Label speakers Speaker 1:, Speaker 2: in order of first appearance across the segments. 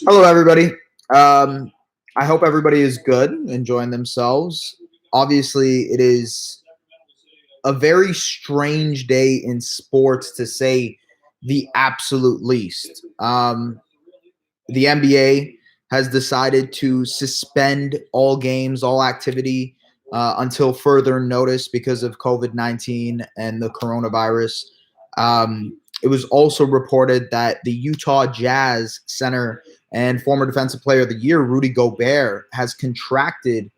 Speaker 1: Hello, everybody. Um, I hope everybody is good, enjoying themselves. Obviously, it is a very strange day in sports, to say the absolute least. The NBA has decided to suspend all games, all activity until further notice because of COVID-19 and the coronavirus. It was also reported that the Utah Jazz center and former Defensive Player of the Year, Rudy Gobert, has contracted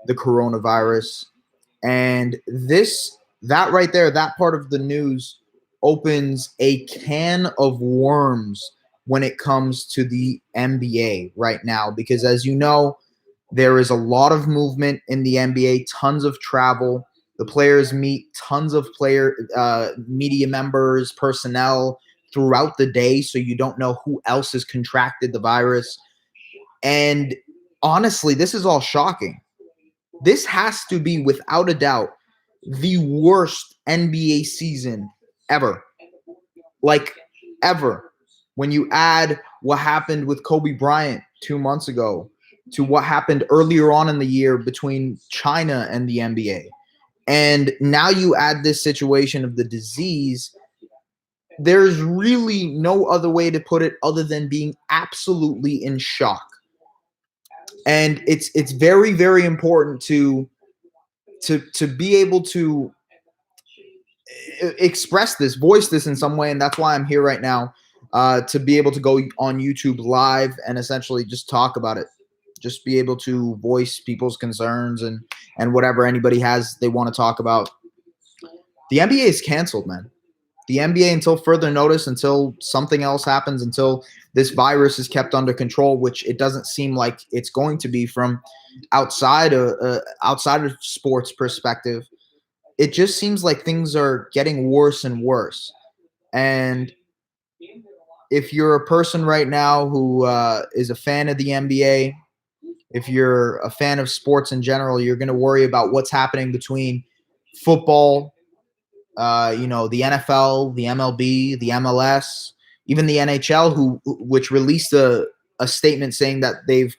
Speaker 1: the coronavirus. And that right there, that part of the news opens a can of worms when it comes to the NBA right now. Because as you know, there is a lot of movement in the NBA, tons of travel. The players meet tons of media members, personnel throughout the day, so you don't know who else has contracted the virus. And honestly, this is all shocking. This has to be, without a doubt, the worst NBA season ever. Like, ever. When you add what happened with Kobe Bryant 2 months ago to what happened earlier on in the year between China and the NBA, and now you add this situation of the disease, there's really no other way to put it other than being absolutely in shock. And it's very, very important to be able to express this, voice this in some way, and that's why I'm here right now, to be able to go on YouTube live and essentially just talk about it, just be able to voice people's concerns and whatever anybody has they want to talk about. The NBA is canceled, man. The NBA, until further notice, until something else happens, until this virus is kept under control, which it doesn't seem like it's going to be from outside of sports perspective. It just seems like things are getting worse and worse. And if you're a person right now who is a fan of the NBA, if you're a fan of sports in general, you're going to worry about what's happening between football, the NFL, the MLB, the MLS, even the NHL, which released a statement saying that they've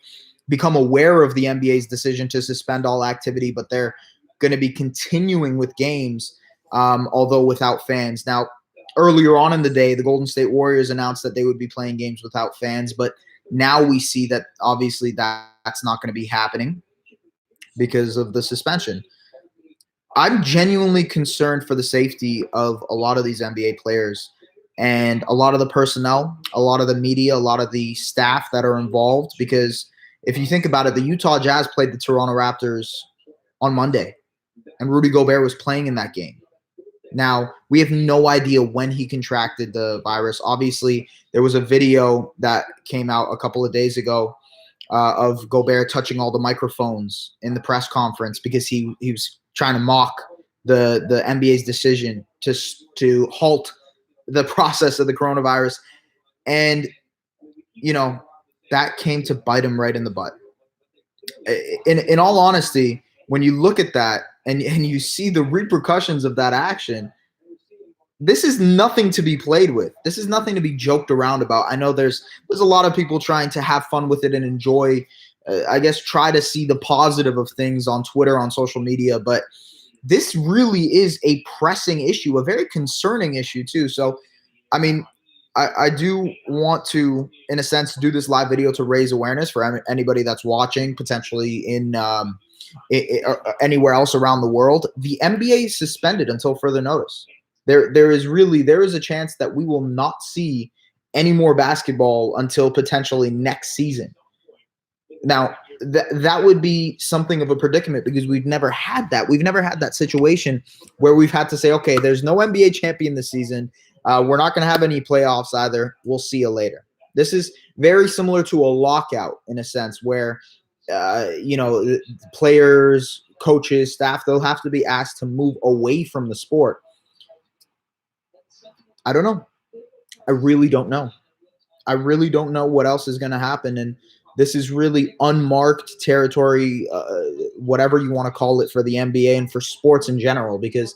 Speaker 1: become aware of the NBA's decision to suspend all activity, but they're going to be continuing with games, although without fans. Now, earlier on in the day, the Golden State Warriors announced that they would be playing games without fans, but now we see that obviously that's not going to be happening because of the suspension. I'm genuinely concerned for the safety of a lot of these NBA players and a lot of the personnel, a lot of the media, a lot of the staff that are involved. Because if you think about it, the Utah Jazz played the Toronto Raptors on Monday, and Rudy Gobert was playing in that game. Now, we have no idea when he contracted the virus. Obviously, there was a video that came out a couple of days ago of Gobert touching all the microphones in the press conference because he was trying to mock the NBA's decision to halt the process of the coronavirus. And, you know, that came to bite him right in the butt. In all honesty, when you look at that and you see the repercussions of that action, this is nothing to be played with. This is nothing to be joked around about. I know there's a lot of people trying to have fun with it and enjoy, I guess, try to see the positive of things on Twitter, on social media, but this really is a pressing issue, a very concerning issue too. So, I mean, I do want to, in a sense, do this live video to raise awareness for anybody that's watching, potentially in anywhere else around the world. The NBA is suspended until further notice. There is a chance that we will not see any more basketball until potentially next season. Now, that would be something of a predicament because we've never had that. We've never had that situation where we've had to say, okay, there's no NBA champion this season. We're not going to have any playoffs either. We'll see you later. This is very similar to a lockout in a sense where, players, coaches, staff, they'll have to be asked to move away from the sport. I don't know. I really don't know. I really don't know what else is going to happen. And this is really unmarked territory, whatever you want to call it, for the NBA and for sports in general, because,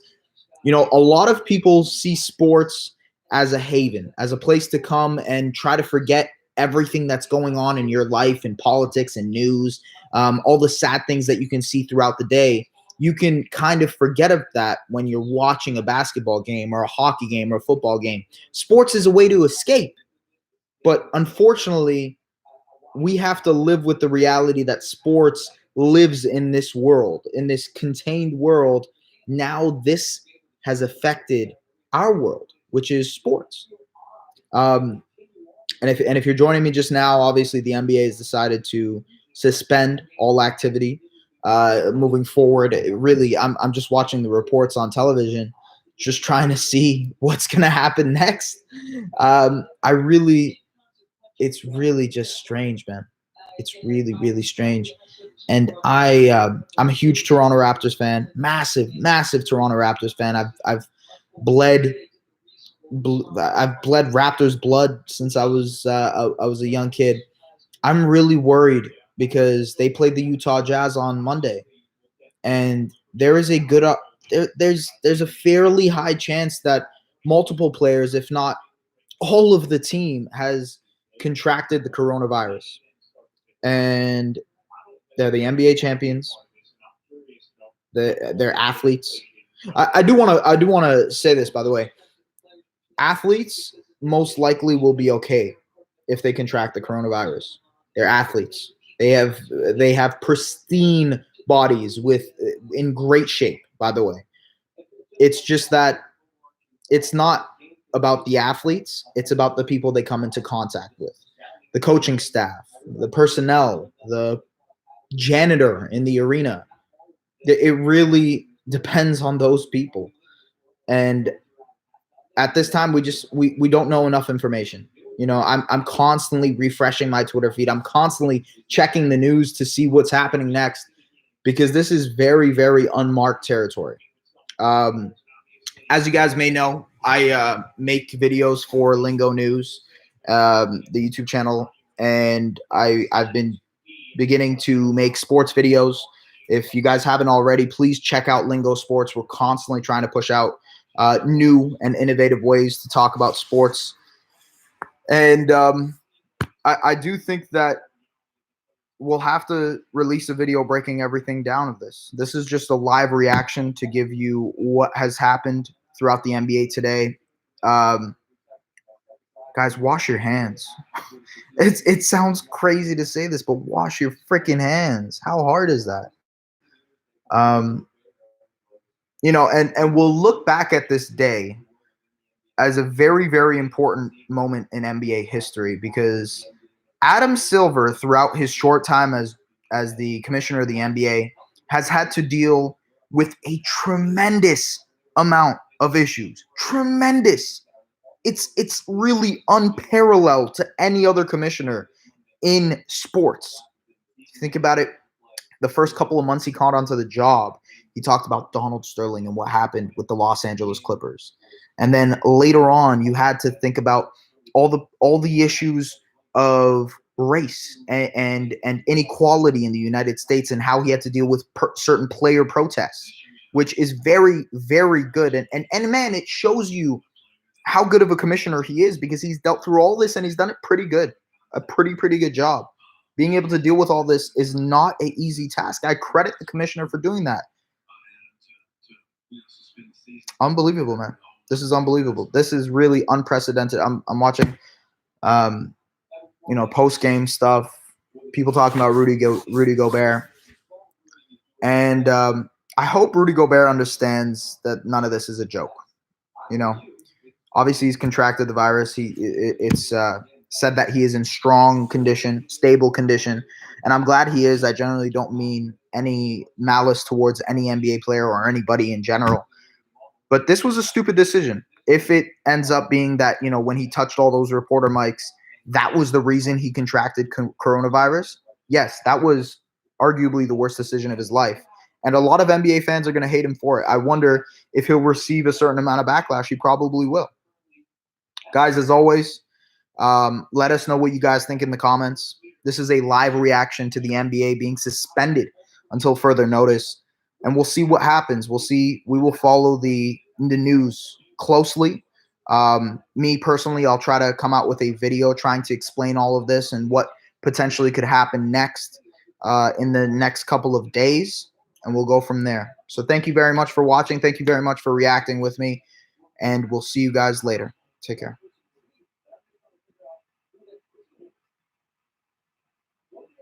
Speaker 1: a lot of people see sports as a haven, as a place to come and try to forget everything that's going on in your life and politics and news, all the sad things that you can see throughout the day, you can kind of forget of that when you're watching a basketball game or a hockey game or a football game. Sports is a way to escape. But unfortunately, we have to live with the reality that sports lives in this world, in this contained world. Now this has affected our world, which is sports. Um, and if you're joining me just now, obviously the NBA has decided to suspend all activity moving forward. Really, I'm just watching the reports on television, just trying to see what's going to happen next. It's really just strange, man. It's really, really strange. And I'm a huge Toronto Raptors fan, massive, massive Toronto Raptors fan. Bled I've bled Raptors blood since I was a young kid. I'm really worried because they played the Utah Jazz on Monday, and there is a good there's a fairly high chance that multiple players, if not all of the team, has contracted the coronavirus, and they're the NBA champions. They're athletes. I do want to say this, by the way. Athletes most likely will be okay if they contract the coronavirus. They're athletes. They have pristine bodies with in great shape, by the way. It's just that it's not about the athletes, it's about the people they come into contact with. The coaching staff, the personnel, the janitor in the arena. It really depends on those people. And at this time we don't know enough information. I'm constantly refreshing my Twitter feed. I'm constantly checking the news to see what's happening next, because this is very, very unmarked territory. As you guys may know, I make videos for Lingo News, the YouTube channel, and I've been beginning to make sports videos. If you guys haven't already, please check out Lingo Sports. We're constantly trying to push out new and innovative ways to talk about sports. And I do think that we'll have to release a video breaking everything down of this. This is just a live reaction to give you what has happened throughout the NBA today. Guys, wash your hands. It sounds crazy to say this, but wash your freaking hands. How hard is that? And we'll look back at this day as a very, very important moment in NBA history, because Adam Silver, throughout his short time as the commissioner of the NBA, has had to deal with a tremendous amount of issues. Tremendous. It's really unparalleled to any other commissioner in sports. Think about it. The first couple of months he caught onto the job, he talked about Donald Sterling and what happened with the Los Angeles Clippers. And then later on, you had to think about all the issues of race and inequality in the United States, and how he had to deal with certain player protests, which is very, very good. And man, it shows you how good of a commissioner he is, because he's dealt through all this and he's done it pretty good. A pretty good job. Being able to deal with all this is not an easy task. I credit the commissioner for doing that. Unbelievable, man. This is unbelievable. This is really unprecedented. I'm watching, post game stuff. People talking about Rudy Gobert, and I hope Rudy Gobert understands that none of this is a joke. Obviously he's contracted the virus. It's said that he is in strong condition, stable condition, and I'm glad he is. I generally don't mean any malice towards any NBA player or anybody in general. But this was a stupid decision. If it ends up being that, when he touched all those reporter mics, that was the reason he contracted coronavirus, yes, that was arguably the worst decision of his life. And a lot of NBA fans are going to hate him for it. I wonder if he'll receive a certain amount of backlash. He probably will. Guys, as always, let us know what you guys think in the comments. This is a live reaction to the NBA being suspended until further notice. And we'll see what happens. We will follow the news closely. Me personally, I'll try to come out with a video trying to explain all of this and what potentially could happen next in the next couple of days, and we'll go from there. So thank you very much for watching. Thank you very much for reacting with me, and we'll see you guys later. Take care.